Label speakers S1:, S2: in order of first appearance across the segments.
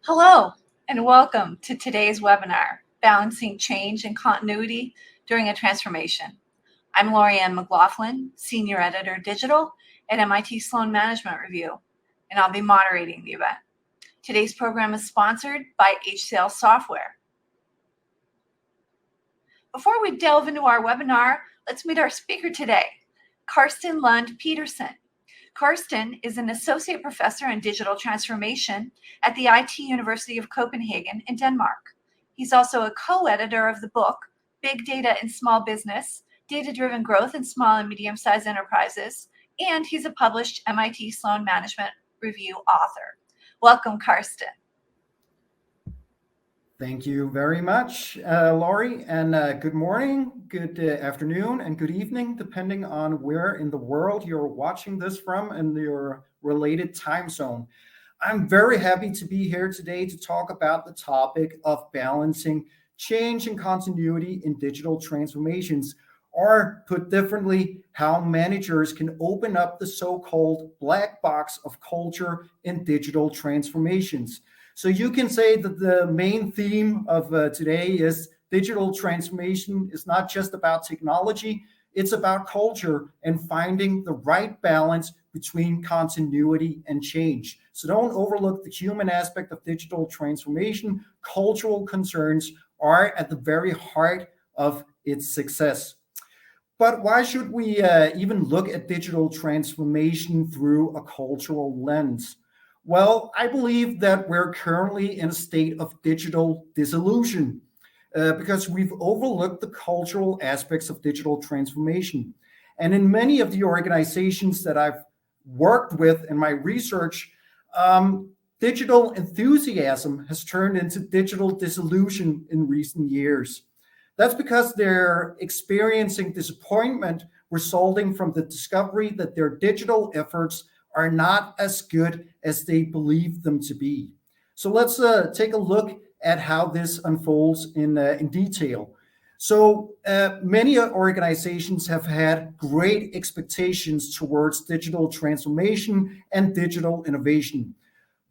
S1: Hello, and welcome to today's webinar, Balancing Change and Continuity During a Transformation. I'm Lori Ann McLaughlin, Senior Editor Digital at MIT Sloan Management Review, and I'll be moderating the event. Today's program is sponsored by HCL Software. Before we delve into our webinar, let's meet our speaker today, Karsten Lund Petersen. Karsten is an associate professor in digital transformation at the IT University of Copenhagen in Denmark. He's also a co-editor of the book, Big Data in Small Business, Data-Driven Growth in Small and Medium-Sized Enterprises, and he's a published MIT Sloan Management Review author. Welcome, Karsten.
S2: Thank you very much, Laurie, and good morning, good afternoon, and good evening, depending on where in the world you're watching this from and your related time zone. I'm very happy to be here today to talk about the topic of balancing change and continuity in digital transformations, or put differently, how managers can open up the so-called black box of culture in digital transformations. So you can say that the main theme of today is digital transformation is not just about technology, it's about culture and finding the right balance between continuity and change. So don't overlook the human aspect of digital transformation. Cultural concerns are at the very heart of its success. But why should we even look at digital transformation through a cultural lens? Well, I believe that we're currently in a state of digital disillusion because we've overlooked the cultural aspects of digital transformation. And in many of the organizations that I've worked with in my research, digital enthusiasm has turned into digital disillusion in recent years. That's because they're experiencing disappointment resulting from the discovery that their digital efforts are not as good as they believe them to be. So let's take a look at how this unfolds in detail. So many organizations have had great expectations towards digital transformation and digital innovation.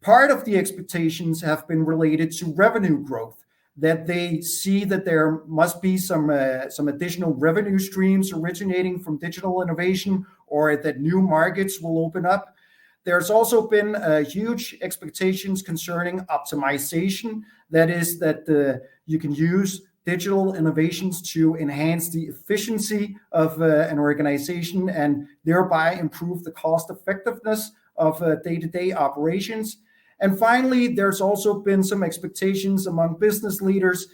S2: Part of the expectations have been related to revenue growth, that they see that there must be some additional revenue streams originating from digital innovation, or that new markets will open up. There's also been huge expectations concerning optimization. That is that you can use digital innovations to enhance the efficiency of an organization and thereby improve the cost effectiveness of day-to-day operations. And finally, there's also been some expectations among business leaders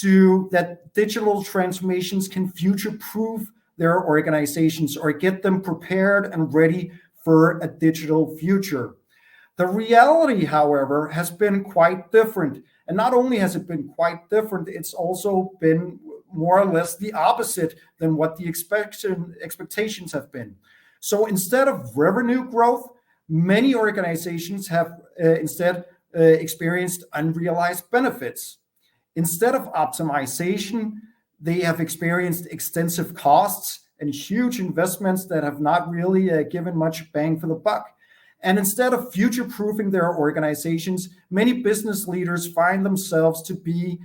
S2: that digital transformations can future-proof their organizations or get them prepared and ready for a digital future. The reality, however, has been quite different. And not only has it been quite different, it's also been more or less the opposite than what the expectations have been. So instead of revenue growth, many organizations have instead experienced unrealized benefits. Instead of optimization, they have experienced extensive costs and huge investments that have not really given much bang for the buck. And instead of future-proofing their organizations, many business leaders find themselves to be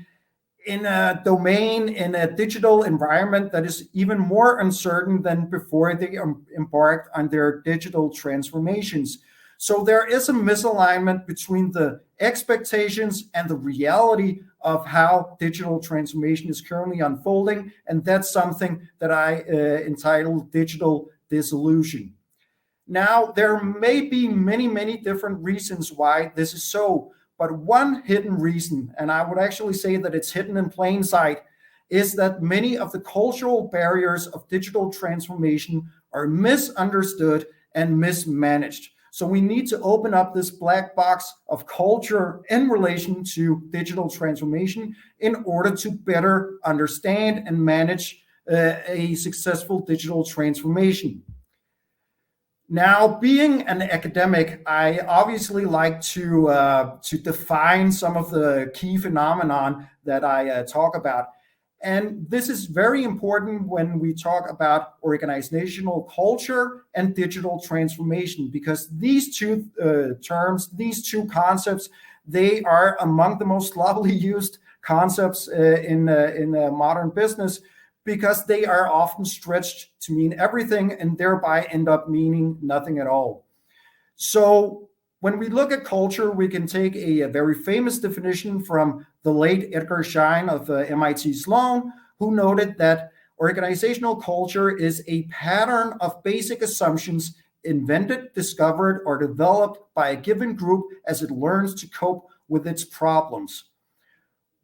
S2: in a domain, in a digital environment that is even more uncertain than before they embarked on their digital transformations. So there is a misalignment between the expectations and the reality of how digital transformation is currently unfolding. And that's something that I entitled Digital Disillusion. Now, there may be many different reasons why this is so, but one hidden reason, and I would actually say that it's hidden in plain sight, is that many of the cultural barriers of digital transformation are misunderstood and mismanaged. So we need to open up this black box of culture in relation to digital transformation in order to better understand and manage a successful digital transformation. Now, being an academic, I obviously like to define some of the key phenomenon that I talk about. And this is very important when we talk about organizational culture and digital transformation, because these two terms, these two concepts, they are among the most sloppily used concepts in modern business, because they are often stretched to mean everything and thereby end up meaning nothing at all. So when we look at culture, we can take a very famous definition from the late Edgar Schein of MIT Sloan, who noted that organizational culture is a pattern of basic assumptions invented, discovered, or developed by a given group as it learns to cope with its problems.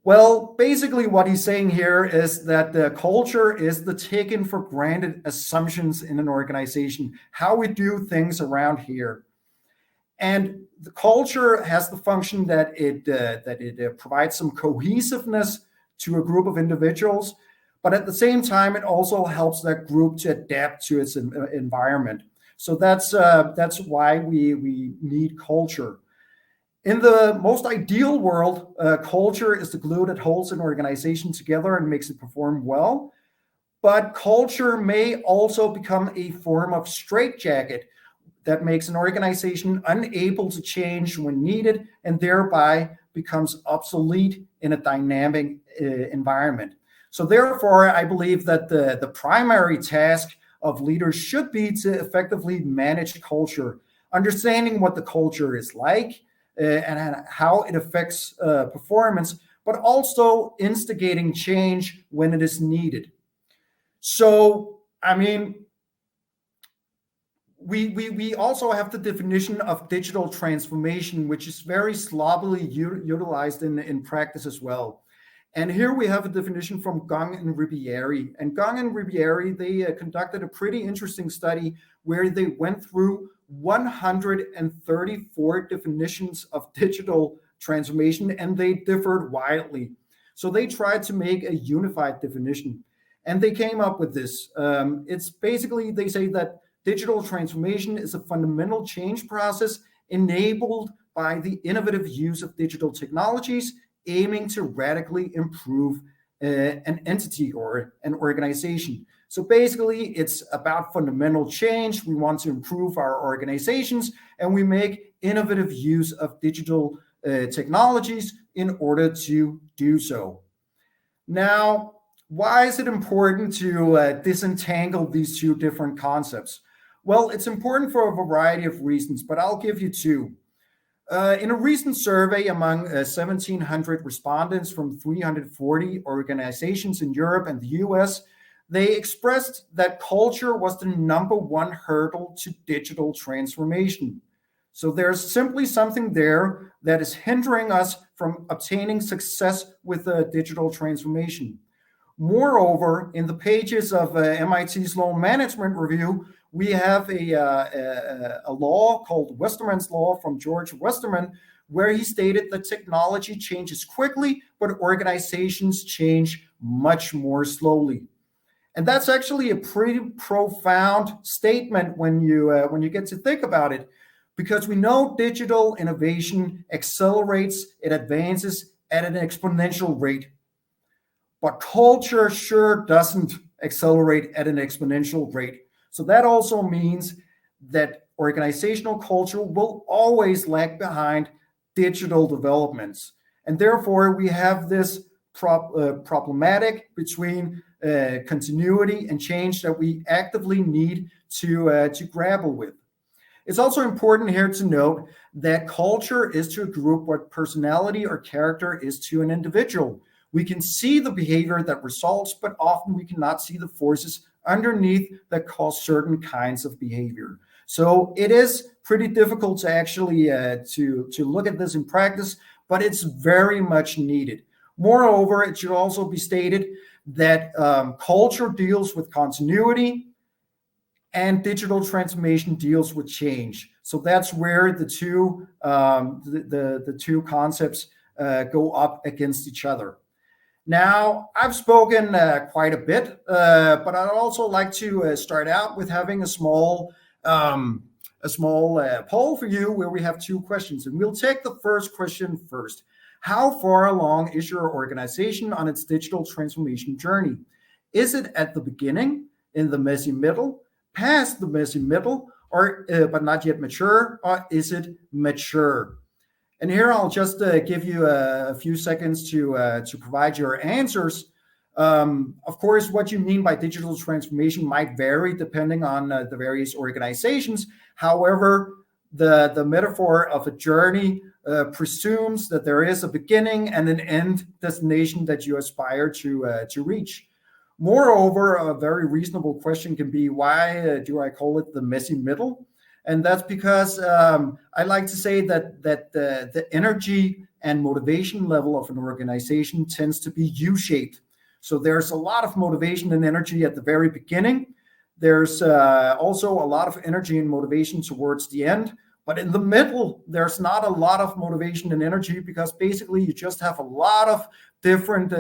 S2: Well, basically what he's saying here is that the culture is the taken for granted assumptions in an organization, how we do things around here. And the culture has the function that it provides some cohesiveness to a group of individuals, but at the same time, it also helps that group to adapt to its environment. So that's why we need culture. In the most ideal world, culture is the glue that holds an organization together and makes it perform well. But culture may also become a form of straitjacket that makes an organization unable to change when needed and thereby becomes obsolete in a dynamic environment. So therefore, I believe that the primary task of leaders should be to effectively manage culture, understanding what the culture is like and how it affects performance, but also instigating change when it is needed. So, I mean, we also have the definition of digital transformation, which is very sloppily utilized in practice as well. And here we have a definition from Gong and Ribieri. And Gong and Ribieri, they conducted a pretty interesting study where they went through 134 definitions of digital transformation, and they differed widely. So they tried to make a unified definition, and they came up with this. It's basically, they say that digital transformation is a fundamental change process enabled by the innovative use of digital technologies, aiming to radically improve an entity or an organization. So basically, it's about fundamental change. We want to improve our organizations, and we make innovative use of digital technologies in order to do so. Now, why is it important to disentangle these two different concepts? Well, it's important for a variety of reasons, but I'll give you two. In a recent survey among 1,700 respondents from 340 organizations in Europe and the US, they expressed that culture was the number one hurdle to digital transformation. So there's simply something there that is hindering us from obtaining success with digital transformation. Moreover, in the pages of MIT Sloan Management Review, we have a law called Westerman's Law from George Westerman, where he stated that technology changes quickly, but organizations change much more slowly. And that's actually a pretty profound statement when you get to think about it, because we know digital innovation accelerates, it advances at an exponential rate. But culture sure doesn't accelerate at an exponential rate. So that also means that organizational culture will always lag behind digital developments. And therefore, we have this problematic between continuity and change that we actively need to grapple with. It's also important here to note that culture is to a group what personality or character is to an individual. We can see the behavior that results, but often we cannot see the forces underneath that cause certain kinds of behavior. So it is pretty difficult to actually to look at this in practice, but it's very much needed. Moreover, it should also be stated that culture deals with continuity and digital transformation deals with change. So that's where the two concepts go up against each other. Now, I've spoken quite a bit, but I'd also like to start out with having a small a small poll for you where we have two questions. And we'll take the first question first. How far along is your organization on its digital transformation journey? Is it at the beginning, in the messy middle, past the messy middle, or but not yet mature, or is it mature? And here I'll just give you a few seconds to provide your answers. Of course, what you mean by digital transformation might vary depending on the various organizations. However, the metaphor of a journey presumes that there is a beginning and an end destination that you aspire to reach. Moreover, a very reasonable question can be, why do I call it the messy middle? And that's because I like to say that the energy and motivation level of an organization tends to be U-shaped. So there's a lot of motivation and energy at the very beginning. There's also a lot of energy and motivation towards the end. But in the middle, there's not a lot of motivation and energy because basically you just have a lot of different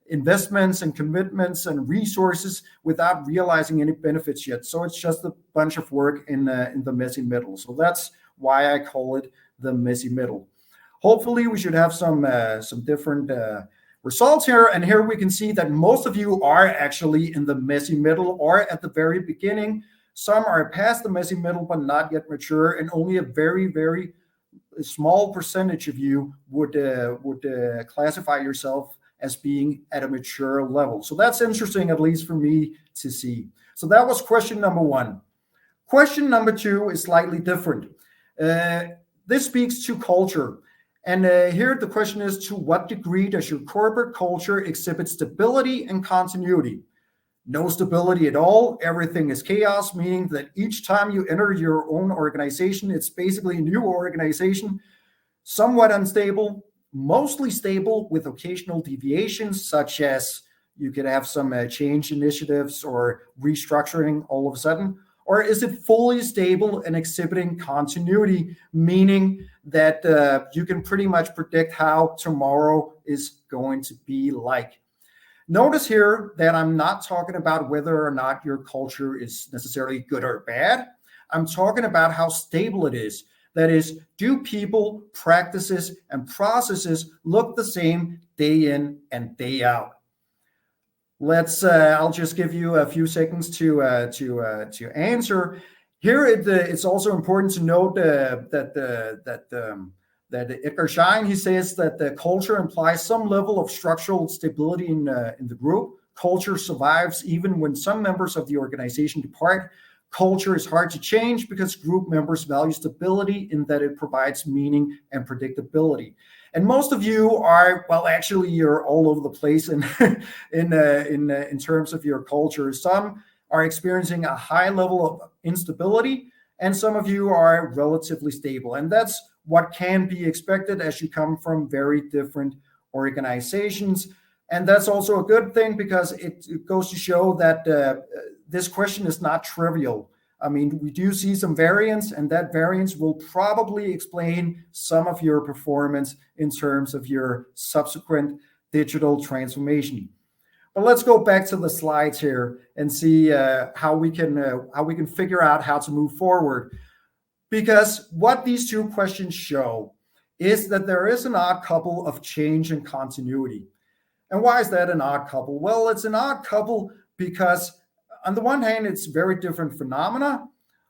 S2: investments and commitments and resources without realizing any benefits yet. So it's just a bunch of work in the messy middle. So that's why I call it the messy middle. Hopefully we should have some different results here. And here we can see that most of you are actually in the messy middle or at the very beginning. Some are past the messy middle, but not yet mature. And only a very, very small percentage of you would classify yourself as being at a mature level. So that's interesting, at least for me to see. So that was question number one. Question number two is slightly different. This speaks to culture. And here the question is, to what degree does your corporate culture exhibit stability and continuity? No stability at all. Everything is chaos, meaning that each time you enter your own organization, it's basically a new organization, somewhat unstable, mostly stable with occasional deviations, such as you could have some change initiatives or restructuring all of a sudden? Or is it fully stable and exhibiting continuity, meaning that you can pretty much predict how tomorrow is going to be like? Notice here that I'm not talking about whether or not your culture is necessarily good or bad. I'm talking about how stable it is. That is, do people, practices, and processes look the same day in and day out? I'll just give you a few seconds to answer. Here, it's also important to note that Edgar Schein, he says that the culture implies some level of structural stability in the group. Culture survives even when some members of the organization depart. Culture is hard to change because group members value stability in that it provides meaning and predictability. And most of you are, well, actually, you're all over the place in terms of your culture. Some are experiencing a high level of instability, and some of you are relatively stable. And that's what can be expected as you come from very different organizations. And that's also a good thing because it goes to show that this question is not trivial. I mean, we do see some variance, and that variance will probably explain some of your performance in terms of your subsequent digital transformation. But let's go back to the slides here and see how we can figure out how to move forward. Because what these two questions show is that there is an odd couple of change and continuity. And why is that an odd couple? Well, it's an odd couple because on the one hand, it's very different phenomena.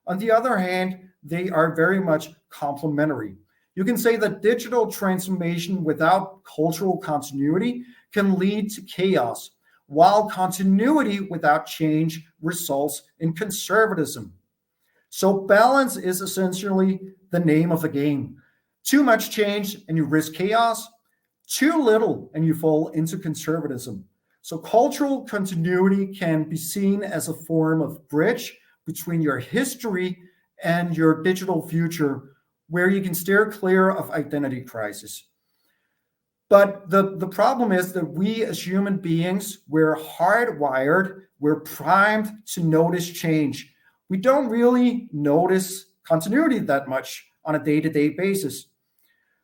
S2: On the other hand, they are very much complementary. You can say that digital transformation without cultural continuity can lead to chaos, while continuity without change results in conservatism. So balance is essentially the name of the game. Too much change and you risk chaos. Too little and you fall into conservatism. So cultural continuity can be seen as a form of bridge between your history and your digital future, where you can steer clear of identity crisis. But the problem is that we as human beings, we're hardwired, we're primed to notice change. We don't really notice continuity that much on a day-to-day basis.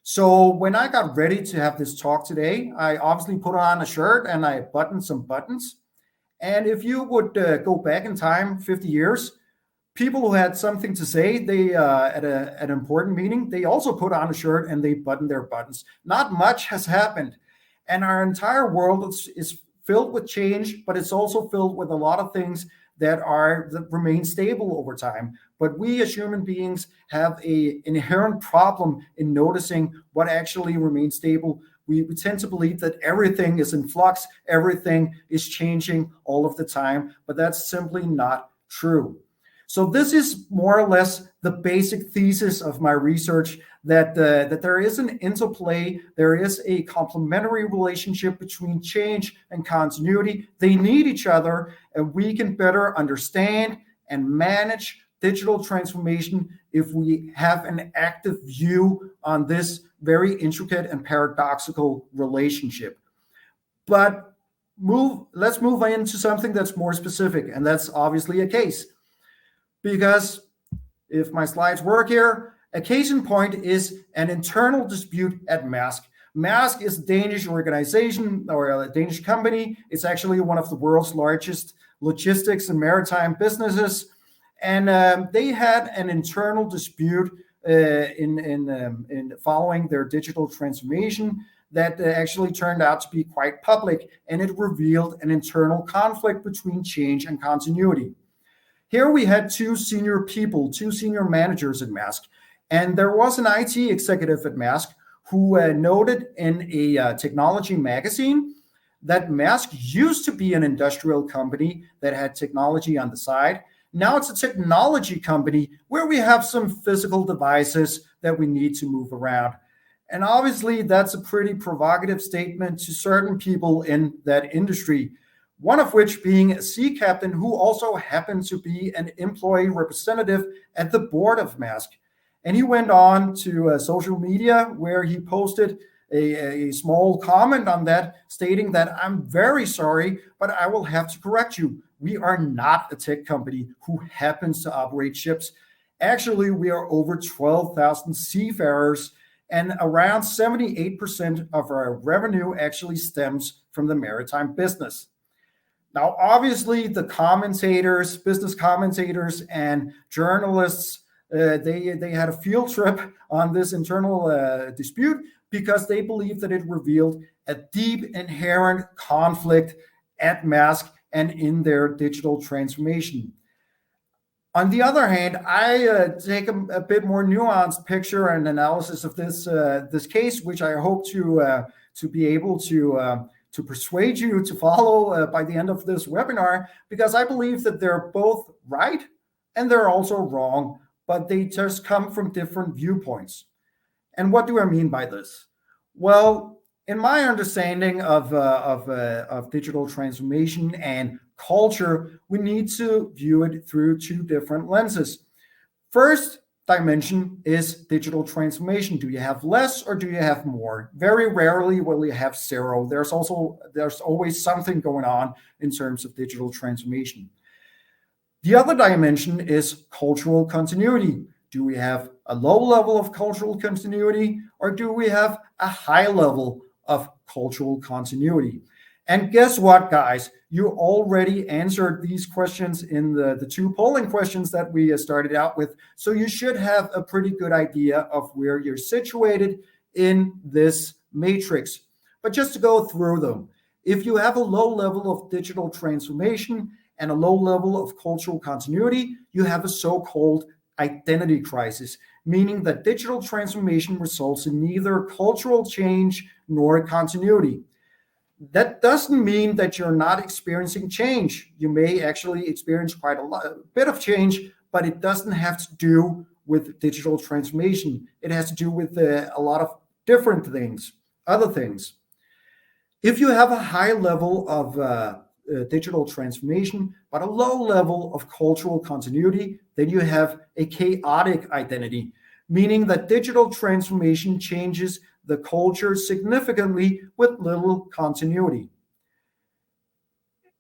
S2: So when I got ready to have this talk today, I obviously put on a shirt and I buttoned some buttons. And if you would go back in time 50 years, people who had something to say, they at an important meeting, they also put on a shirt and they button their buttons. Not much has happened. And our entire world is filled with change, but it's also filled with a lot of things that remain stable over time. But we as human beings have an inherent problem in noticing what actually remains stable. We tend to believe that everything is in flux, everything is changing all of the time, but that's simply not true. So this is more or less the basic thesis of my research, that there is an interplay, there is a complementary relationship between change and continuity. They need each other, and we can better understand and manage digital transformation if we have an active view on this very intricate and paradoxical relationship. But let's move into something that's more specific, and that's obviously a case. Because if my slides work here, a case in point is an internal dispute at Maersk. Maersk is a Danish organization or a Danish company. It's actually one of the world's largest logistics and maritime businesses. And they had an internal dispute in following their digital transformation that actually turned out to be quite public, and it revealed an internal conflict between change and continuity. Here we had two senior managers at Maersk, and there was an IT executive at Maersk who noted in a technology magazine that Maersk used to be an industrial company that had technology on the side. Now it's a technology company where we have some physical devices that we need to move around. And obviously that's a pretty provocative statement to certain people in that industry. One of which being a sea captain who also happened to be an employee representative at the board of Maersk. And he went on to social media where he posted a small comment on that, stating that I'm very sorry, but I will have to correct you. We are not a tech company who happens to operate ships. Actually, we are over 12,000 seafarers, and around 78% of our revenue actually stems from the maritime business. Now, obviously, the commentators, business commentators and journalists, they had a field trip on this internal dispute because they believed that it revealed a deep inherent conflict at Maersk and in their digital transformation. On the other hand, I take a bit more nuanced picture and analysis of this case, which I hope to be able to persuade you to follow by the end of this webinar, because I believe that they're both right and they're also wrong, but they just come from different viewpoints. And what do I mean by this? Well, in my understanding of digital transformation and culture, we need to view it through two different lenses. First dimension is digital transformation. Do you have less or do you have more? Very rarely will you have zero. There's always something going on in terms of digital transformation. The other dimension is cultural continuity. Do we have a low level of cultural continuity or do we have a high level of cultural continuity? And guess what, guys? You already answered these questions in the two polling questions that we started out with. So you should have a pretty good idea of where you're situated in this matrix. But just to go through them, if you have a low level of digital transformation and a low level of cultural continuity, you have a so-called identity crisis, meaning that digital transformation results in neither cultural change nor continuity. That doesn't mean that you're not experiencing change. You may actually experience quite a bit of change, but it doesn't have to do with digital transformation. It has to do with a lot of different things, other things. If you have a high level of digital transformation, but a low level of cultural continuity, then you have a chaotic identity, meaning that digital transformation changes the culture significantly with little continuity.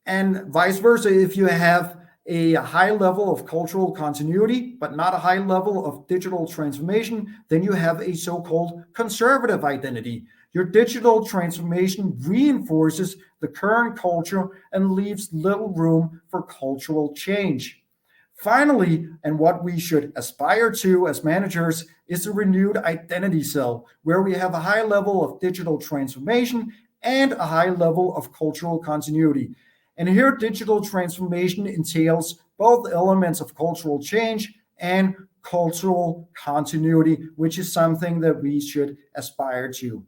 S2: And vice versa, if you have a high level of cultural continuity, but not a high level of digital transformation, then you have a so-called conservative identity. Your digital transformation reinforces the current culture and leaves little room for cultural change. Finally, and what we should aspire to as managers, is a renewed identity cell, where we have a high level of digital transformation and a high level of cultural continuity. And here, digital transformation entails both elements of cultural change and cultural continuity, which is something that we should aspire to.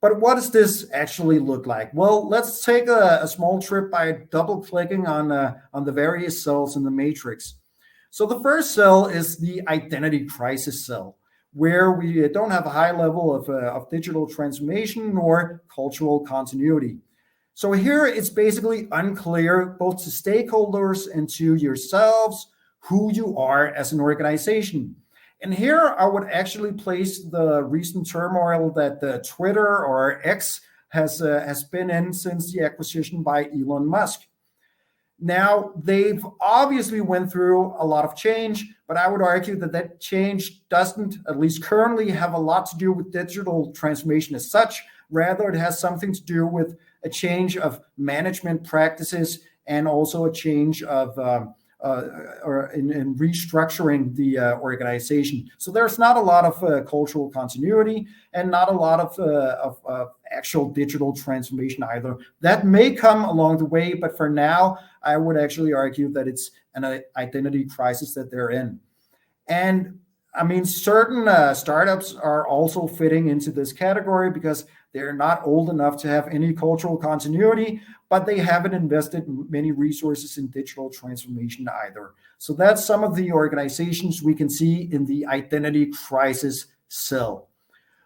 S2: But what does this actually look like? Well, let's take a small trip by double clicking on the various cells in the matrix. So the first cell is the identity crisis cell, where we don't have a high level of digital transformation nor cultural continuity. So here it's basically unclear both to stakeholders and to yourselves who you are as an organization. And here I would actually place the recent turmoil that Twitter or X has been in since the acquisition by Elon Musk. Now, they've obviously went through a lot of change, but I would argue that that change doesn't, at least currently, have a lot to do with digital transformation as such. Rather, it has something to do with a change of management practices and also a change of in restructuring the organization. So there's not a lot of cultural continuity and not a lot of actual digital transformation either. That may come along the way, but for now, I would actually argue that it's an identity crisis that they're in. And I mean, certain startups are also fitting into this category because they're not old enough to have any cultural continuity, but they haven't invested many resources in digital transformation either. So that's some of the organizations we can see in the identity crisis cell.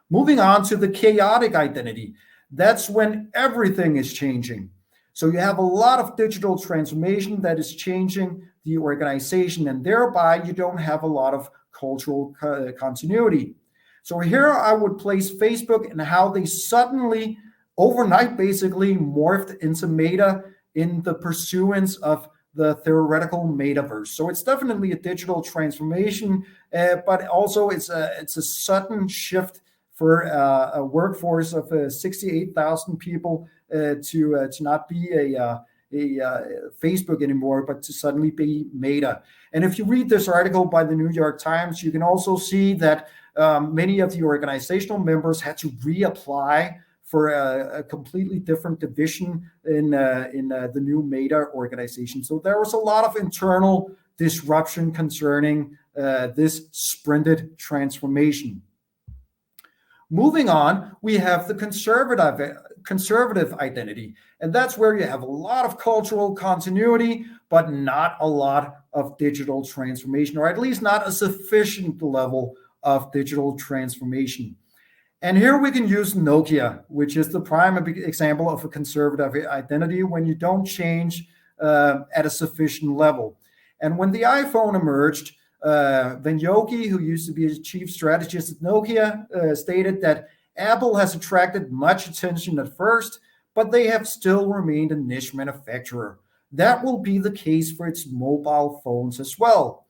S2: Moving on to the chaotic identity. That's when everything is changing. So you have a lot of digital transformation that is changing the organization, and thereby you don't have a lot of cultural continuity. So here I would place Facebook and how they suddenly, overnight, basically morphed into Meta in the pursuance of the theoretical metaverse. So it's definitely a digital transformation, but also it's a sudden shift for a workforce of 68,000 people to not be a Facebook anymore, but to suddenly be Meta. And if you read this article by the New York Times, you can also see that many of the organizational members had to reapply for a completely different division in the new Meta organization. So there was a lot of internal disruption concerning this sprinted transformation. Moving on, we have the conservative identity. And that's where you have a lot of cultural continuity, but not a lot of digital transformation, or at least not a sufficient level of digital transformation. And here we can use Nokia, which is the prime example of a conservative identity when you don't change at a sufficient level. And when the iPhone emerged, Venyoki, who used to be a chief strategist at Nokia, stated that Apple has attracted much attention at first, but they have still remained a niche manufacturer. That will be the case for its mobile phones as well.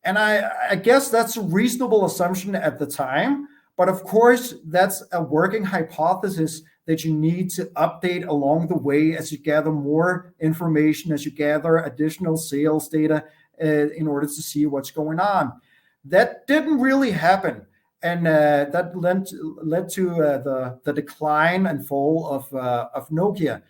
S2: And I guess that's a reasonable assumption at the time, but of course, that's a working hypothesis that you need to update along the way as you gather more information, as you gather additional sales data in order to see what's going on. That didn't really happen. And that led to the decline and fall of Nokia.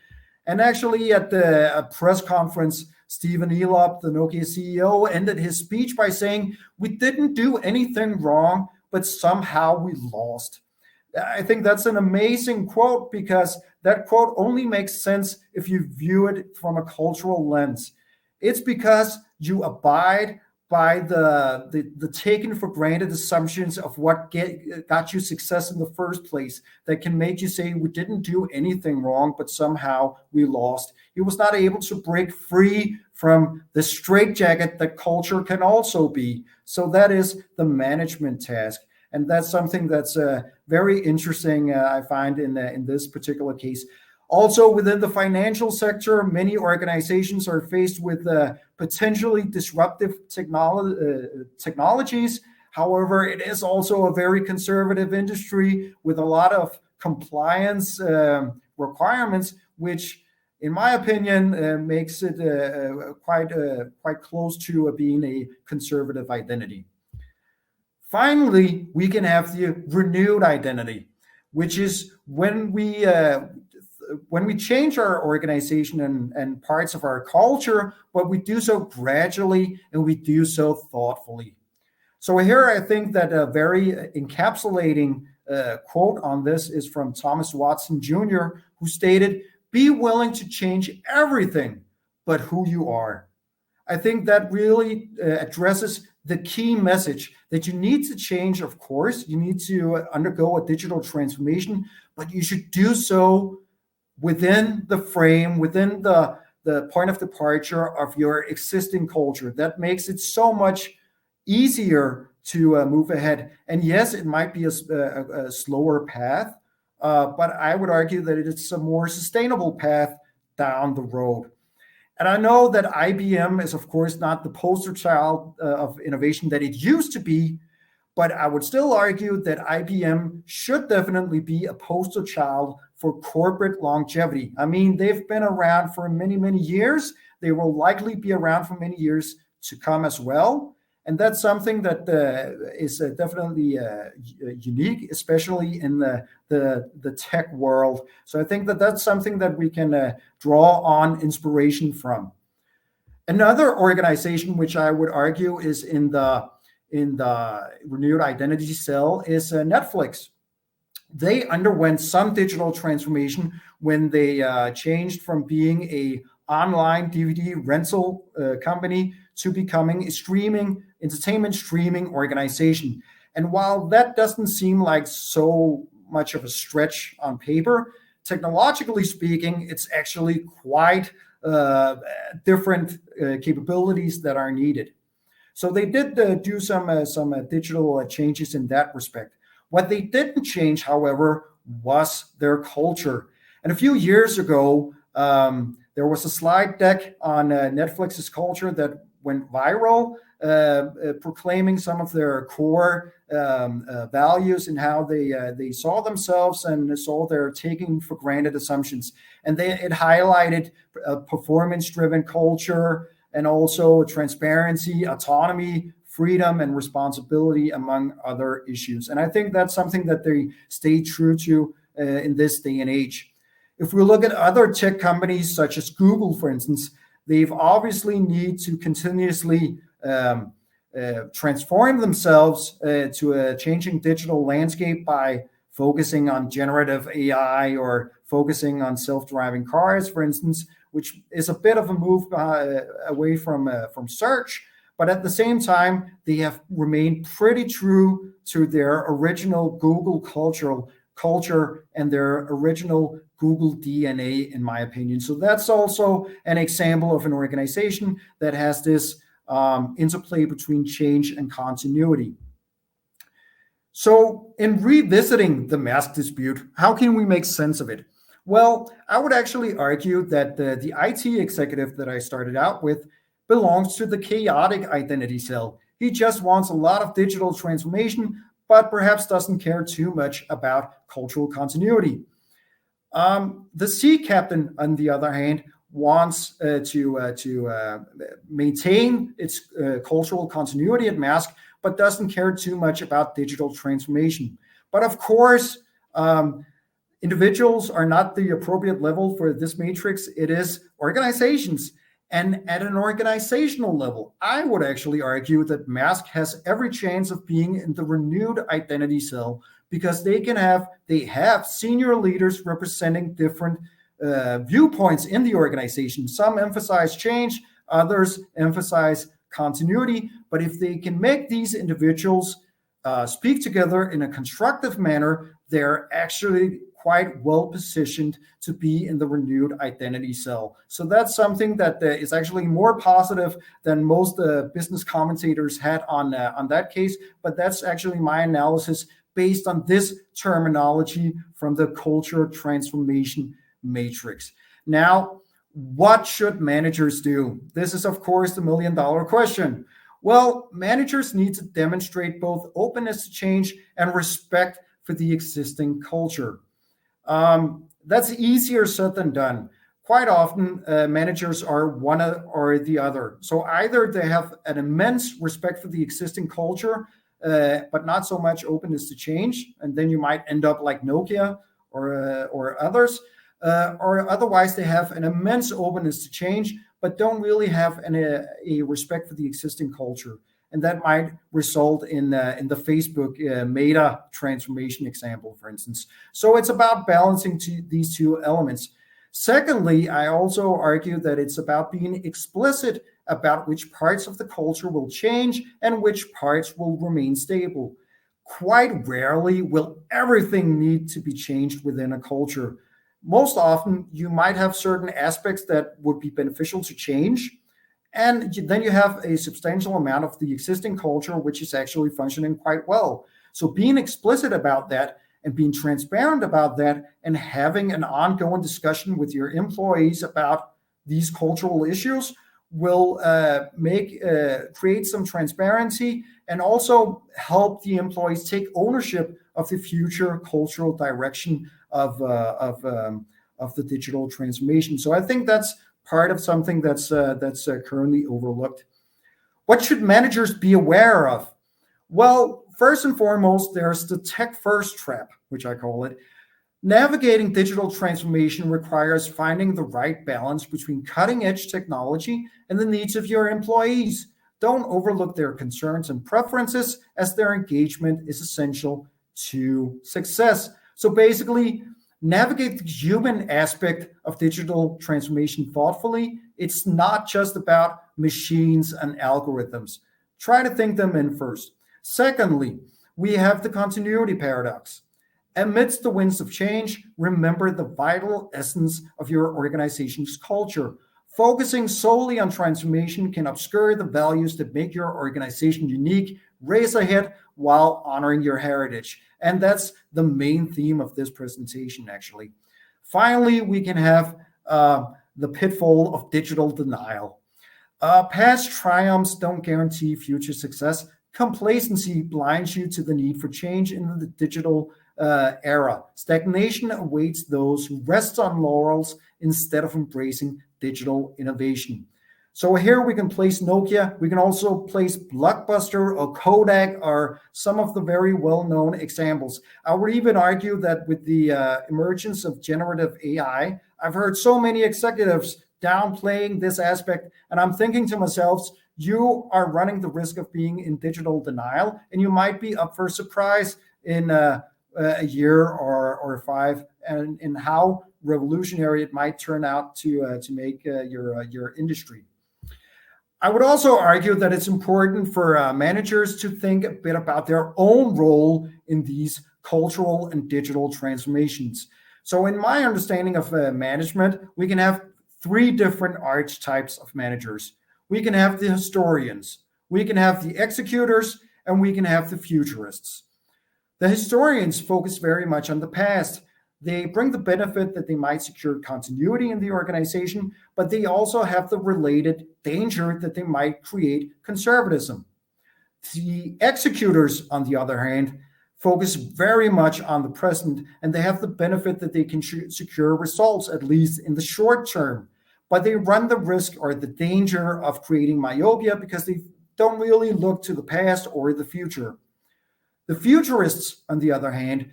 S2: And actually, at a press conference, Stephen Elop, the Nokia CEO, ended his speech by saying, "We didn't do anything wrong, but somehow we lost." I think that's an amazing quote, because that quote only makes sense if you view it from a cultural lens. It's because you abide by the taken for granted assumptions of what got you success in the first place that can make you say, we didn't do anything wrong, but somehow we lost. He was not able to break free from the straitjacket that culture can also be. So that is the management task. And that's something that's very interesting, I find, in this particular case. Also, within the financial sector, many organizations are faced with potentially disruptive technologies. However, it is also a very conservative industry with a lot of compliance requirements, which in my opinion, makes it quite close to being a conservative identity. Finally, we can have the renewed identity, which is when we change our organization and parts of our culture, but we do so gradually and we do so thoughtfully. So here I think that a very encapsulating quote on this is from Thomas Watson Jr., who stated, "Be willing to change everything but who you are." I think that really addresses the key message that you need to change. Of course, you need to undergo a digital transformation, but you should do so within the frame, within the point of departure of your existing culture. That makes it so much easier to move ahead. And yes, it might be a slower path, but I would argue that it's a more sustainable path down the road. And I know that IBM is, of course, not the poster child of innovation that it used to be, but I would still argue that IBM should definitely be a poster child for corporate longevity. I mean, they've been around for many, many years. They will likely be around for many years to come as well. And that's something that is definitely unique, especially in the tech world. So I think that that's something that we can draw on inspiration from. Another organization, which I would argue is in the renewed identity cell, is Netflix. They underwent some digital transformation when they changed from being a online DVD rental company to becoming a entertainment streaming organization. And while that doesn't seem like so much of a stretch on paper, technologically speaking, it's actually quite different capabilities that are needed. So they did do some digital changes in that respect. What they didn't change, however, was their culture. And a few years ago, there was a slide deck on Netflix's culture that went viral, proclaiming some of their core values and how they saw themselves and saw their taking for granted assumptions. And it highlighted a performance-driven culture and also transparency, autonomy, freedom, and responsibility, among other issues. And I think that's something that they stay true to in this day and age. If we look at other tech companies, such as Google, for instance, they've obviously need to continuously transform themselves to a changing digital landscape by focusing on generative AI or focusing on self-driving cars, for instance, which is a bit of a move away from search. But at the same time, they have remained pretty true to their original Google culture and their original Google DNA, in my opinion. So that's also an example of an organization that has this interplay between change and continuity. So in revisiting the Maersk dispute, how can we make sense of it? Well, I would actually argue that the IT executive that I started out with belongs to the chaotic identity cell. He just wants a lot of digital transformation, but perhaps doesn't care too much about cultural continuity. The sea captain, on the other hand, wants to maintain its cultural continuity at Maersk, but doesn't care too much about digital transformation. But of course, individuals are not the appropriate level for this matrix. It is organizations. And at an organizational level, I would actually argue that Maersk has every chance of being in the renewed identity cell, because they have senior leaders representing different viewpoints in the organization. Some emphasize change, others emphasize continuity. But if they can make these individuals speak together in a constructive manner, they're actually quite well positioned to be in the renewed identity cell. So that's something that is actually more positive than most business commentators had on that case. But that's actually my analysis based on this terminology from the culture transformation matrix. Now, what should managers do? This is, of course, the million-dollar question. Well, managers need to demonstrate both openness to change and respect for the existing culture. That's easier said than done. quite often managers are one or the other. So either they have an immense respect for the existing culture, but not so much openness to change, and then you might end up like Nokia or others, or otherwise they have an immense openness to change, but don't really have a respect for the existing culture. And that might result in the Facebook Meta transformation example, for instance. So it's about balancing these two elements. Secondly, I also argue that it's about being explicit about which parts of the culture will change and which parts will remain stable. Quite rarely will everything need to be changed within a culture. Most often, you might have certain aspects that would be beneficial to change, and then you have a substantial amount of the existing culture which is actually functioning quite well. So being explicit about that and being transparent about that and having an ongoing discussion with your employees about these cultural issues will create some transparency and also help the employees take ownership of the future cultural direction of the digital transformation. So I think that's part of something that's currently overlooked. What should managers be aware of? Well, first and foremost, there's the tech-first trap, which I call it. Navigating digital transformation requires finding the right balance between cutting-edge technology and the needs of your employees. Don't overlook their concerns and preferences, as their engagement is essential to success. So basically, navigate the human aspect of digital transformation thoughtfully. It's not just about machines and algorithms. Try to think them in first. Secondly, we have the continuity paradox. Amidst the winds of change, remember the vital essence of your organization's culture. Focusing solely on transformation can obscure the values that make your organization unique, race ahead while honoring your heritage. And that's the main theme of this presentation, actually. Finally, we can have the pitfall of digital denial. Past triumphs don't guarantee future success. Complacency blinds you to the need for change in the digital era. Stagnation awaits those who rest on laurels instead of embracing digital innovation. So here we can place Nokia. We can also place Blockbuster or Kodak or some of the very well-known examples. I would even argue that with the emergence of generative AI, I've heard so many executives downplaying this aspect, and I'm thinking to myself, you are running the risk of being in digital denial, and you might be up for a surprise in a year or five, and in how revolutionary it might turn out to make your industry. I would also argue that it's important for managers to think a bit about their own role in these cultural and digital transformations. So in my understanding of management, we can have three different archetypes of managers. We can have the historians, we can have the executors, and we can have the futurists. The historians focus very much on the past. They bring the benefit that they might secure continuity in the organization, but they also have the related danger that they might create conservatism. The executors, on the other hand, focus very much on the present, and they have the benefit that they can secure results, at least in the short term. But they run the risk or the danger of creating myopia because they don't really look to the past or the future. The futurists, on the other hand,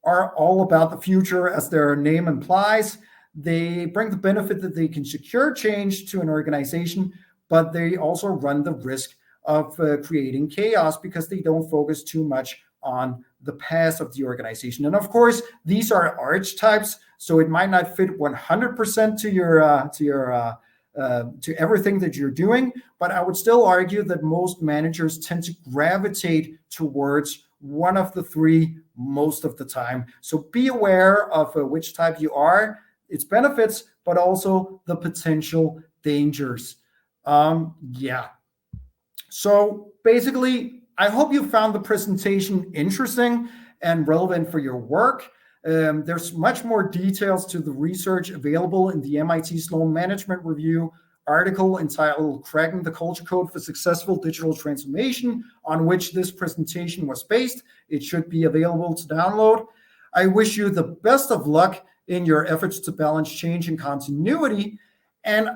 S2: are all about the future, as their name implies. They bring the benefit that they can secure change to an organization, but they also run the risk of creating chaos because they don't focus too much on the past of the organization. And of course, these are archetypes, so it might not fit 100% to everything that you're doing, but I would still argue that most managers tend to gravitate towards one of the three most of the time. So be aware of which type you are, its benefits, but also the potential dangers. So basically, I hope you found the presentation interesting and relevant for your work. There's much more details to the research available in the MIT Sloan Management Review article entitled Cracking the Culture Code for Successful Digital Transformation, on which this presentation was based. It should be available to download. I wish you the best of luck in your efforts to balance change and continuity. And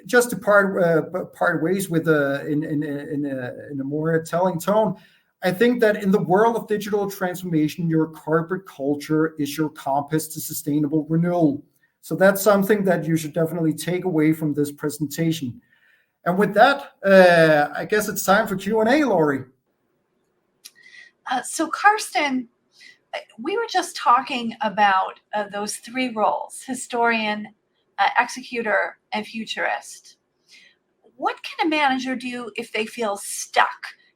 S2: just to part ways with in a more telling tone, I think that in the world of digital transformation, your corporate culture is your compass to sustainable renewal. So that's something that you should definitely take away from this presentation. And with that, I guess it's time for Q&A, Laurie.
S1: So Karsten, we were just talking about those three roles: historian, executor, and futurist. What can a manager do if they feel stuck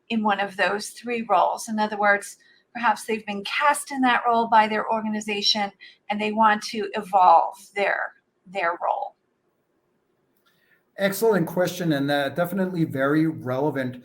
S1: in one of those three roles? In other words, perhaps they've been cast in that role by their organization and they want to evolve their role.
S2: Excellent question, and definitely very relevant.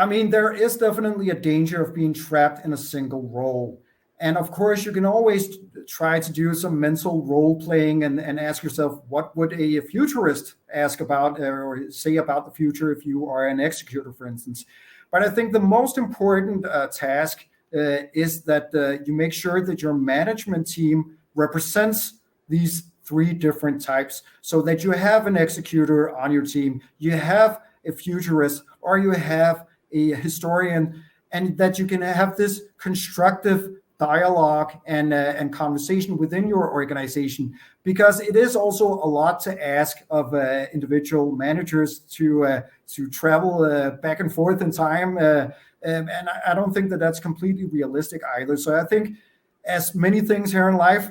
S2: I mean, there is definitely a danger of being trapped in a single role. And of course, you can always try to do some mental role playing and ask yourself, what would a futurist ask about or say about the future if you are an executor, for instance? But I think the most important task is that you make sure that your management team represents these three different types, so that you have an executor on your team, you have a futurist, or you have a historian, and that you can have this constructive dialogue and conversation within your organization, because it is also a lot to ask of individual managers to travel back and forth in time, and I don't think that that's completely realistic either. So I think, as many things here in life,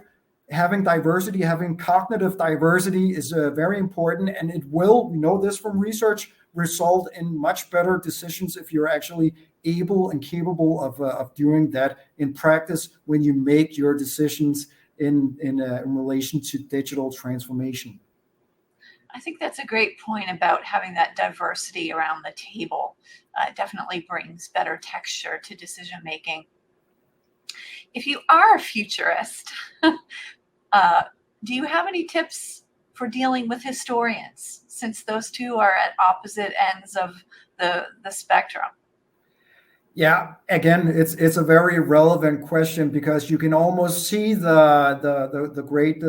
S2: having diversity, having cognitive diversity is very important, and it will, we know this from research, result in much better decisions if you're actually able and capable of doing that in practice when you make your decisions in relation to digital transformation.
S1: I think that's a great point about having that diversity around the table. It definitely brings better texture to decision making. If you are a futurist, do you have any tips for dealing with historians, since those two are at opposite ends of the spectrum?
S2: Yeah, again, it's a very relevant question, because you can almost see the great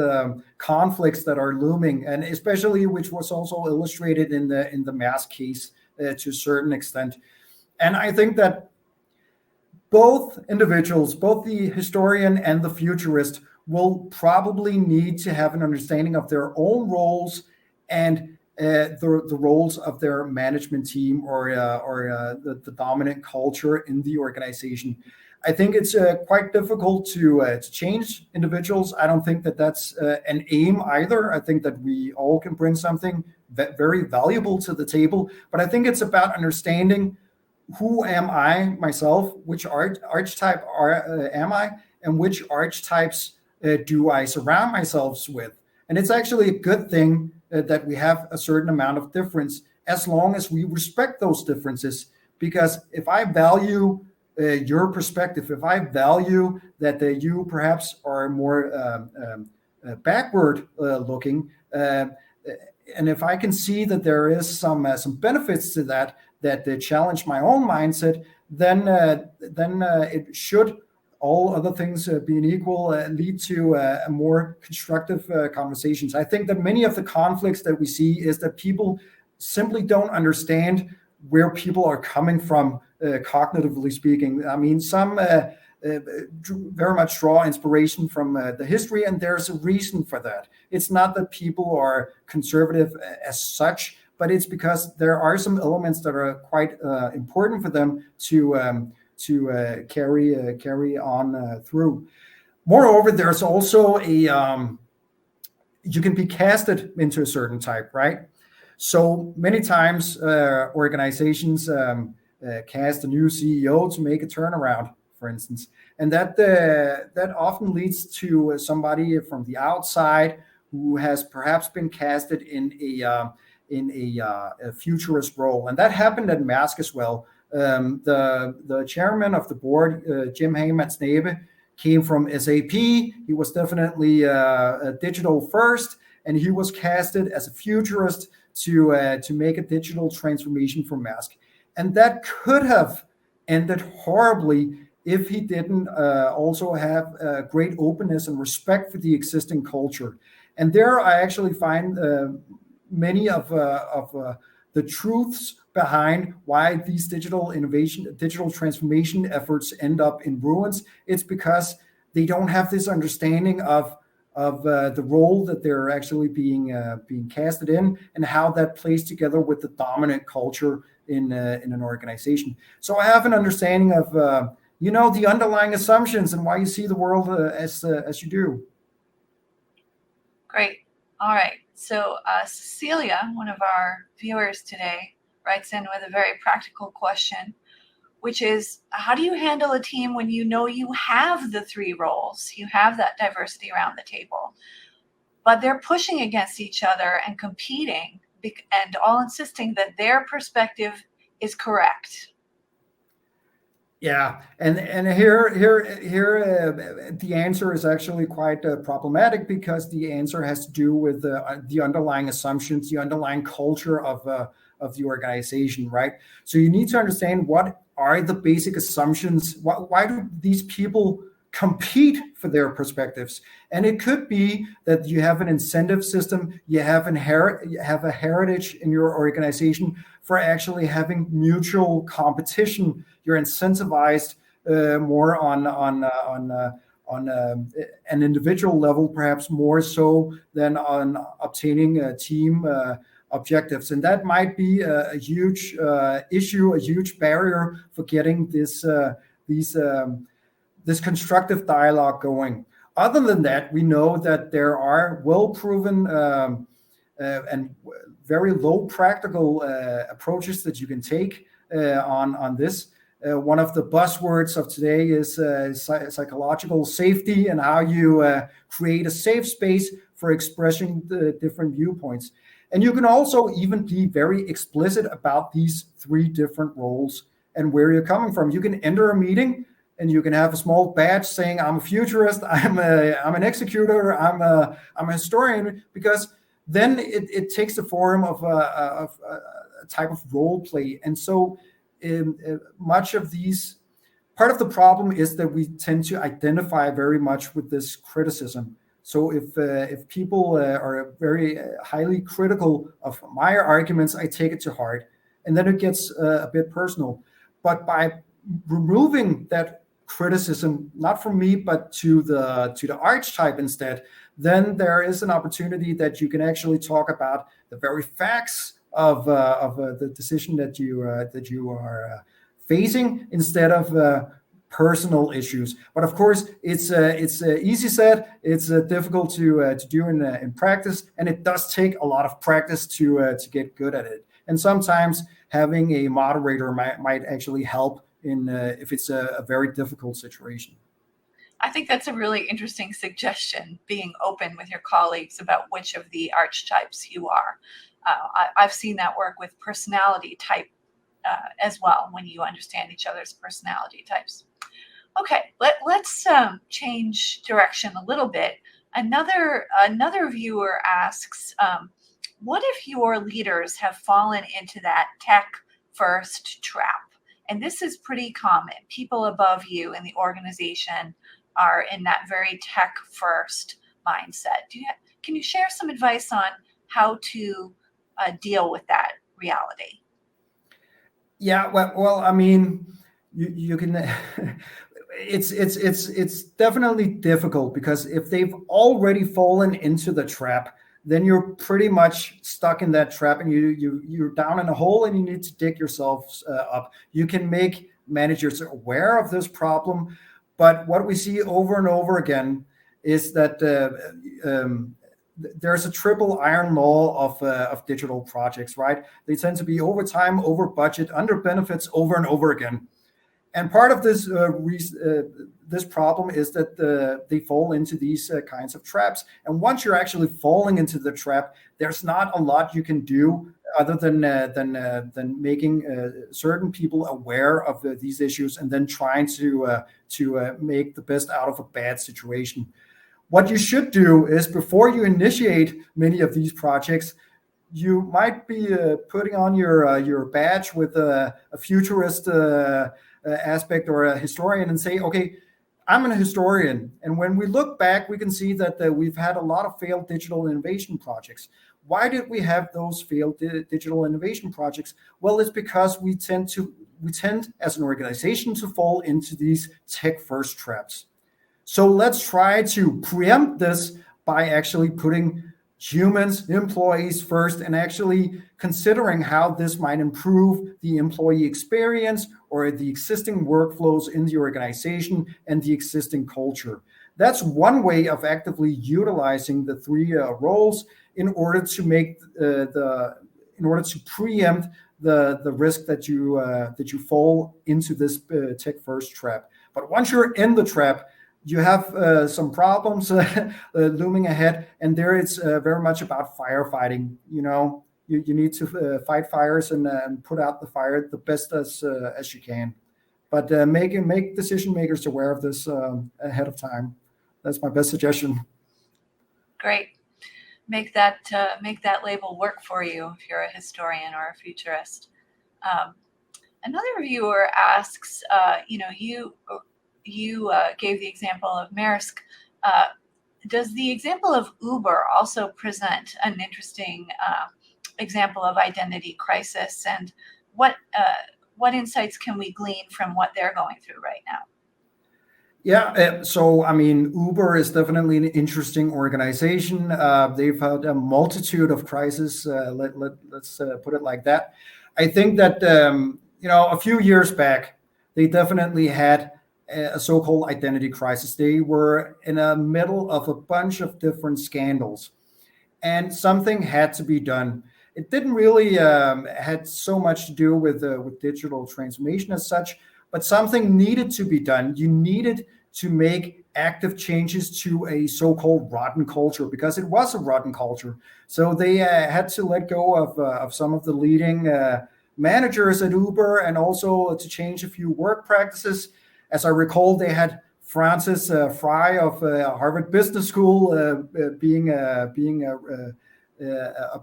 S2: conflicts that are looming, and especially which was also illustrated in the Maersk case to a certain extent. And I think that both individuals, both the historian and the futurist, will probably need to have an understanding of their own roles and the roles of their management team or the dominant culture in the organization. I think it's quite difficult to change individuals. I don't think that that's an aim either. I think that we all can bring something very valuable to the table, but I think it's about understanding, who am I myself, which archetype am I, and which archetypes do I surround myself with. And it's actually a good thing that we have a certain amount of difference, as long as we respect those differences. Because if I value your perspective, if I value that you perhaps are more backward looking, and if I can see that there is some benefits to that challenge my own mindset, then it should, all other things being equal, lead to a more constructive conversations. I think that many of the conflicts that we see is that people simply don't understand where people are coming from, cognitively speaking. I mean, some very much draw inspiration from the history, and there's a reason for that. It's not that people are conservative as such, but it's because there are some elements that are quite important for them to carry on through. Moreover, there's also you can be casted into a certain type, right? So many times organizations cast a new CEO to make a turnaround, for instance, and that often leads to somebody from the outside who has perhaps been casted in a futurist role, and that happened at Maersk as well. The chairman of the board, Jim Hagemann-Snabe, came from SAP. He was definitely a digital first, and he was casted as a futurist to make a digital transformation for Maersk. And that could have ended horribly if he didn't also have great openness and respect for the existing culture. And there I actually find many of the truths behind why these digital transformation efforts end up in ruins. It's because they don't have this understanding of the role that they're actually being casted in, and how that plays together with the dominant culture in an organization. So I have an understanding of the underlying assumptions and why you see the world as you do.
S1: Great. All right. So Cecilia, one of our viewers today, writes in with a very practical question, which is, how do you handle a team when you know you have the three roles, you have that diversity around the table, but they're pushing against each other and competing and all insisting that their perspective is correct?
S2: Yeah, and here the answer is actually quite problematic, because the answer has to do with the underlying assumptions, the underlying culture of the organization, right? So you need to understand what are the basic assumptions. Why do these people compete for their perspectives? And it could be that you have an incentive system, you have a heritage in your organization for actually having mutual competition. You're incentivized more on an individual level, perhaps more so than on obtaining team objectives. And that might be a huge issue, a huge barrier for getting this constructive dialogue going. Other than that, we know that there are well-proven and very low practical approaches that you can take on this. One of the buzzwords of today is psychological safety, and how you create a safe space for expressing the different viewpoints. And you can also even be very explicit about these three different roles and where you're coming from. You can enter a meeting and you can have a small badge saying, I'm a futurist, I'm an executor, I'm a historian, because then it takes the form of a type of role play. And so much of these, part of the problem is that we tend to identify very much with this criticism. So if people are very highly critical of my arguments, I take it to heart, and then it gets a bit personal. But by removing that criticism, not from me, but to the archetype instead, then there is an opportunity that you can actually talk about the very facts of the decision that you are facing, instead of personal issues. But of course, it's easy said. It's difficult to do in practice, and it does take a lot of practice to get good at it. And sometimes having a moderator might actually help in if it's a very difficult situation.
S1: I think that's a really interesting suggestion, being open with your colleagues about which of the archetypes you are. I've seen that work with personality type as well, when you understand each other's personality types. Okay, let's change direction a little bit. Another viewer asks, what if your leaders have fallen into that tech first trap? And this is pretty common. People above you in the organization are in that very tech first mindset. Can you share some advice on how to deal with that reality?
S2: Yeah, well, I mean, you can. It's definitely difficult, because if they've already fallen into the trap, then you're pretty much stuck in that trap, and you're down in a hole, and you need to dig yourselves up. You can make managers aware of this problem, but what we see over and over again is that there's a triple iron law of digital projects, right? They tend to be over time, over budget, under benefits, over and over again. And part of this this problem is that they fall into these kinds of traps. And once you're actually falling into the trap, there's not a lot you can do other than making certain people aware of these issues, and then trying to make the best out of a bad situation. What you should do is, before you initiate many of these projects, you might be putting on your badge with a futurist aspect or a historian and say, okay, I'm a historian. And when we look back, we can see that we've had a lot of failed digital innovation projects. Why did we have those failed digital innovation projects? Well, it's because we tend as an organization to fall into these tech first traps. So let's try to preempt this by actually putting humans, employees first, and actually considering how this might improve the employee experience or the existing workflows in the organization and the existing culture. That's one way of actively utilizing the three roles in order to make in order to preempt the risk that you fall into this tech first trap. But once you're in the trap, you have some problems looming ahead, and there it's very much about firefighting. You need to fight fires and put out the fire the best as you can. But make decision makers aware of this ahead of time. That's my best suggestion.
S1: Great. Make that label work for you if you're a historian or a futurist. Another viewer asks, you gave the example of Maersk. Does the example of Uber also present an interesting example of identity crisis? And what insights can we glean from what they're going through right now?
S2: Yeah, so I mean, Uber is definitely an interesting organization. They've had a multitude of crises. Let's put it like that. I think that a few years back, they definitely had a so-called identity crisis. They were in the middle of a bunch of different scandals, and something had to be done. It didn't really had so much to do with digital transformation as such, but something needed to be done. You needed to make active changes to a so-called rotten culture, because it was a rotten culture. So they had to let go of some of the leading managers at Uber, and also to change a few work practices. As I recall, they had Francis Fry of Harvard Business School being a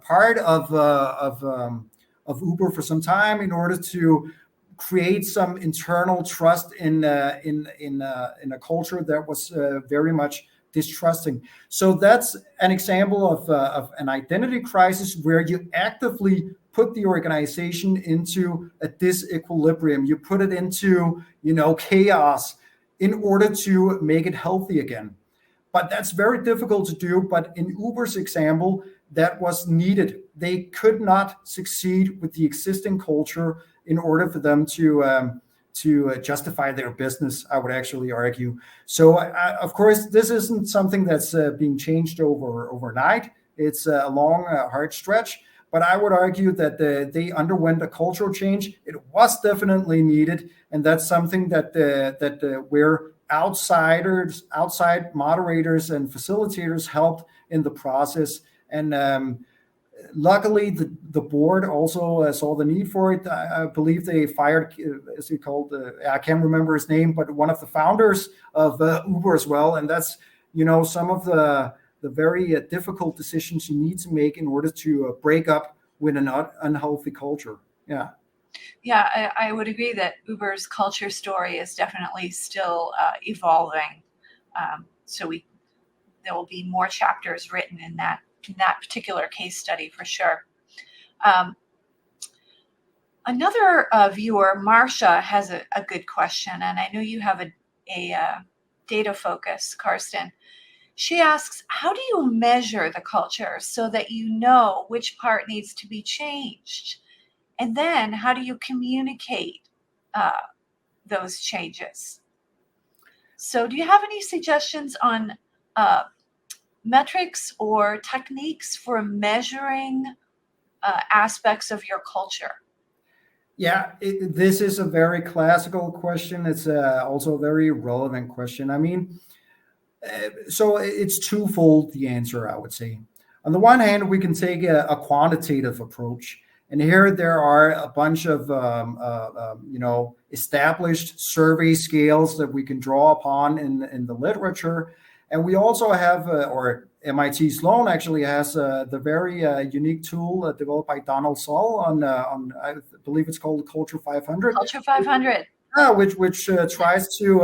S2: part of Uber for some time in order to create some internal trust in a culture that was very much distrusting. So that's an example of an identity crisis where you actively put the organization into a disequilibrium. You put it into chaos in order to make it healthy again. But that's very difficult to do. But in Uber's example, that was needed. They could not succeed with the existing culture in order for them to justify their business, I would actually argue. So, of course, this isn't something that's being changed overnight. It's a long, hard stretch. But I would argue that they underwent a cultural change. It was definitely needed, and that's something that where outside moderators and facilitators helped in the process. And luckily, the board also saw the need for it. I believe they fired, as he called, I can't remember his name, but one of the founders of Uber as well. And that's some of the very difficult decisions you need to make in order to break up with an unhealthy culture. Yeah.
S1: Yeah, I would agree that Uber's culture story is definitely still evolving. So there will be more chapters written in that particular case study for sure. Another viewer, Marcia, has a good question, and I know you have a data focus, Karsten. She asks, how do you measure the culture so that you know which part needs to be changed? And then how do you communicate those changes? So do you have any suggestions on metrics or techniques for measuring aspects of your culture?
S2: Yeah, this is a very classical question. It's also a very relevant question. I mean, so it's twofold, the answer, I would say. On the one hand, we can take a quantitative approach. And here there are a bunch of established survey scales that we can draw upon in the literature. And we also have, or MIT Sloan actually has the very unique tool developed by Donald Sull on I believe it's called Culture 500.
S1: Culture 500.
S2: which tries to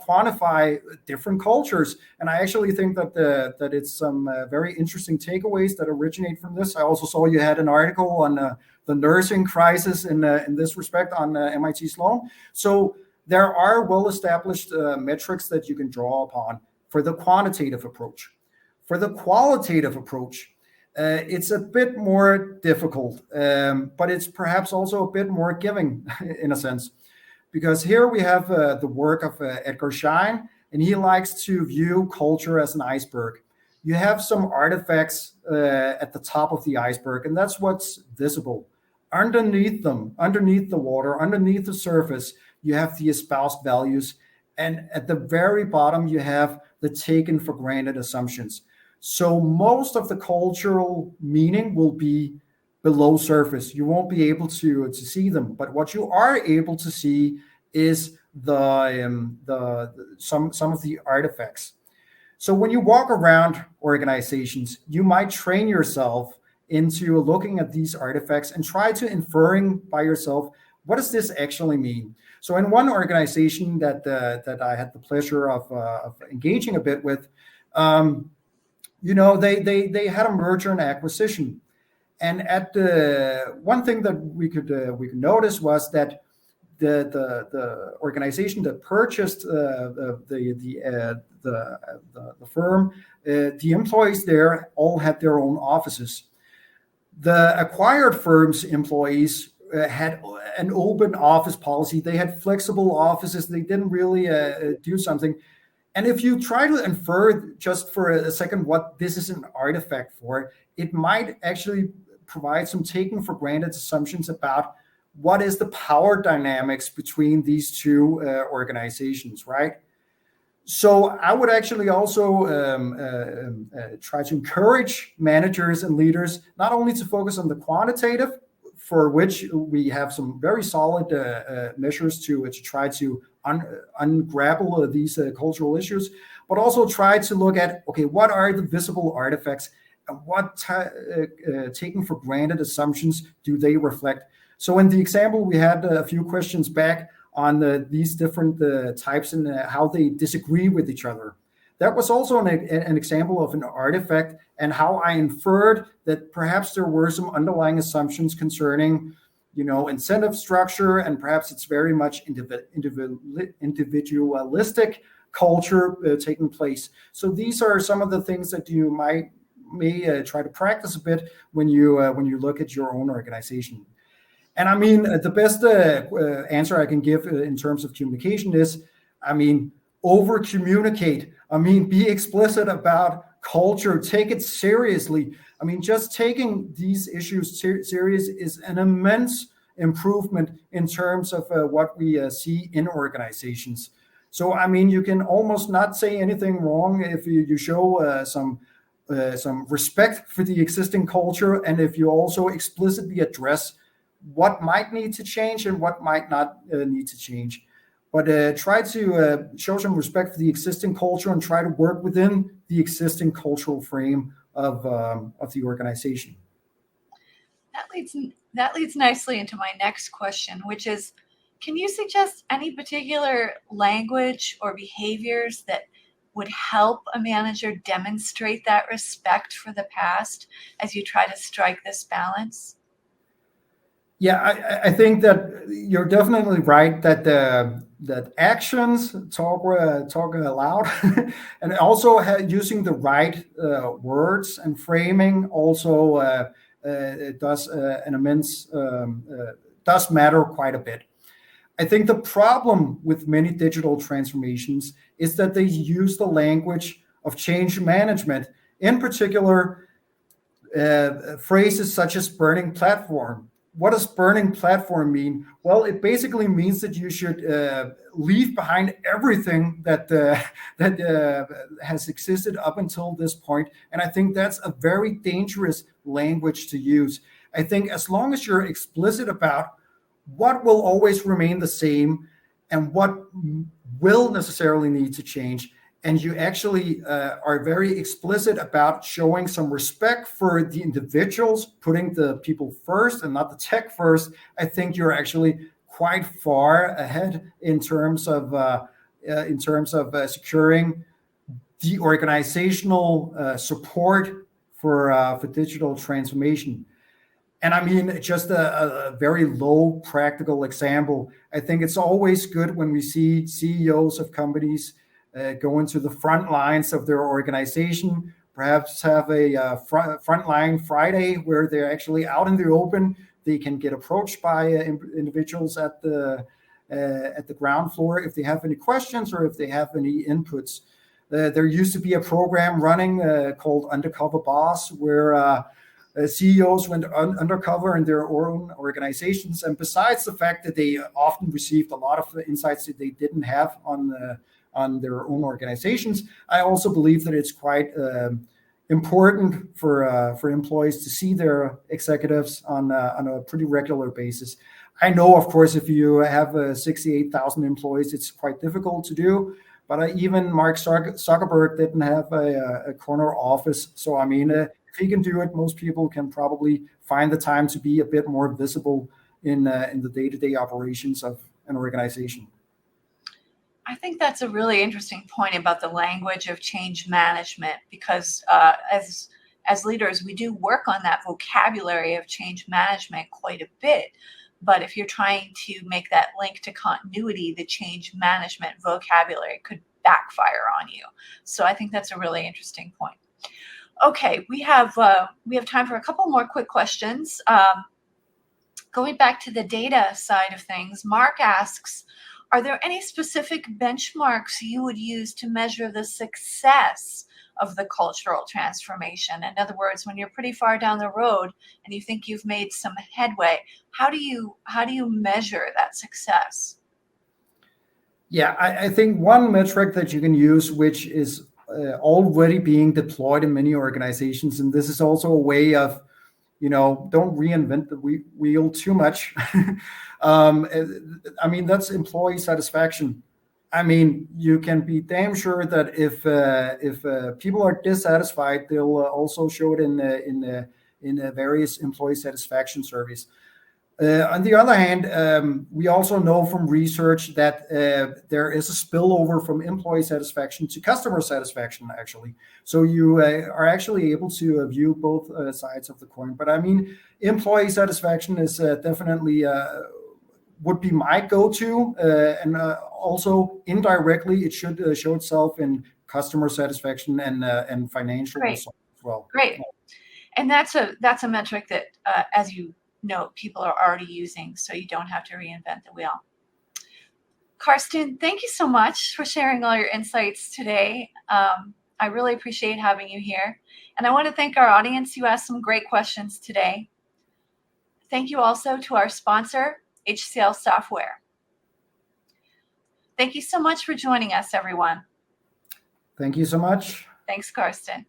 S2: quantify different cultures. And I actually think that it's some very interesting takeaways that originate from this. I also saw you had an article on the nursing crisis in this respect on MIT Sloan. So there are well-established metrics that you can draw upon for the quantitative approach. For the qualitative approach, it's a bit more difficult, but it's perhaps also a bit more giving in a sense. Because here we have the work of Edgar Schein, and he likes to view culture as an iceberg. You have some artifacts at the top of the iceberg, and that's what's visible. Underneath them, underneath the water, underneath the surface, you have the espoused values. And at the very bottom, you have the taken for granted assumptions. So most of the cultural meaning will be below surface. You won't be able to see them, but what you are able to see is some of the artifacts. So when you walk around organizations, you might train yourself into looking at these artifacts and try to inferring by yourself, what does this actually mean? So in one organization that I had the pleasure of engaging a bit with, they had a merger and acquisition. And at one thing that we could notice was that the organization that purchased the firm, the employees there all had their own offices. The acquired firm's employees had an open office policy. They had flexible offices. They didn't really do something. And if you try to infer just for a second what this is an artifact for, it might actually provide some taken for granted assumptions about what is the power dynamics between these two organizations, right? So I would actually also try to encourage managers and leaders not only to focus on the quantitative, for which we have some very solid measures to try to ungrapple these cultural issues, but also try to look at, okay, what are the visible artifacts and what taken for granted assumptions do they reflect? So in the example, we had a few questions back on these different types and how they disagree with each other. That was also an example of an artifact and how I inferred that perhaps there were some underlying assumptions concerning, incentive structure, and perhaps it's very much individualistic culture taking place. So these are some of the things that you may try to practice a bit when you look at your own organization. And I mean, the best answer I can give in terms of communication is, over communicate. Be explicit about culture, take it seriously. Just taking these issues serious is an immense improvement in terms of what we see in organizations. So, you can almost not say anything wrong if you show some respect for the existing culture, and if you also explicitly address what might need to change and what might not need to change. But try to show some respect for the existing culture and try to work within the existing cultural frame of the organization.
S1: That leads nicely into my next question, which is, can you suggest any particular language or behaviors that would help a manager demonstrate that respect for the past as you try to strike this balance?
S2: Yeah, I think that you're definitely right that that actions talk aloud, and also using the right words and framing also does an immense does matter quite a bit. I think the problem with many digital transformations is that they use the language of change management, in particular phrases such as burning platform. What does burning platform mean? Well, it basically means that you should leave behind everything that has existed up until this point. And I think that's a very dangerous language to use. I think as long as you're explicit about what will always remain the same and what will necessarily need to change, and you actually are very explicit about showing some respect for the individuals, putting the people first and not the tech first, I think you're actually quite far ahead in terms of securing the organizational support for digital transformation. And I mean, just a very low practical example. I think it's always good when we see CEOs of companies go into the front lines of their organization, perhaps have a frontline Friday where they're actually out in the open. They can get approached by individuals at the ground floor if they have any questions or if they have any inputs. There used to be a program running called Undercover Boss, where CEOs went undercover in their own organizations. And besides the fact that they often received a lot of insights that they didn't have on their own organizations, I also believe that it's quite important for employees to see their executives on a pretty regular basis. I know, of course, if you have 68,000 employees, it's quite difficult to do. But even Mark Zuckerberg didn't have a corner office. So, I mean, if he can do it, most people can probably find the time to be a bit more visible in the day-to-day operations of an organization.
S1: I think that's a really interesting point about the language of change management, because as leaders, we do work on that vocabulary of change management quite a bit. But if you're trying to make that link to continuity, the change management vocabulary could backfire on you. So I think that's a really interesting point. Okay, we have time for a couple more quick questions. Going back to the data side of things, Mark asks, are there any specific benchmarks you would use to measure the success of the cultural transformation? In other words, when you're pretty far down the road and you think you've made some headway, how do you measure that success?
S2: Yeah, I think one metric that you can use, which is already being deployed in many organizations, and this is also a way of, don't reinvent the wheel too much. I mean, that's employee satisfaction. I mean, you can be damn sure that if people are dissatisfied, they'll also show it in various employee satisfaction surveys. On the other hand, we also know from research that there is a spillover from employee satisfaction to customer satisfaction, actually. So you are actually able to view both sides of the coin. But I mean, employee satisfaction is definitely would be my go-to, and also indirectly it should show itself in customer satisfaction and financial results as well.
S1: Great, and that's a metric that, as you know, people are already using, so you don't have to reinvent the wheel. Karsten, thank you so much for sharing all your insights today. I really appreciate having you here, and I want to thank our audience. You asked some great questions today. Thank you also to our sponsor, HCL Software. Thank you so much for joining us, everyone.
S2: Thank you so much.
S1: Thanks, Karsten.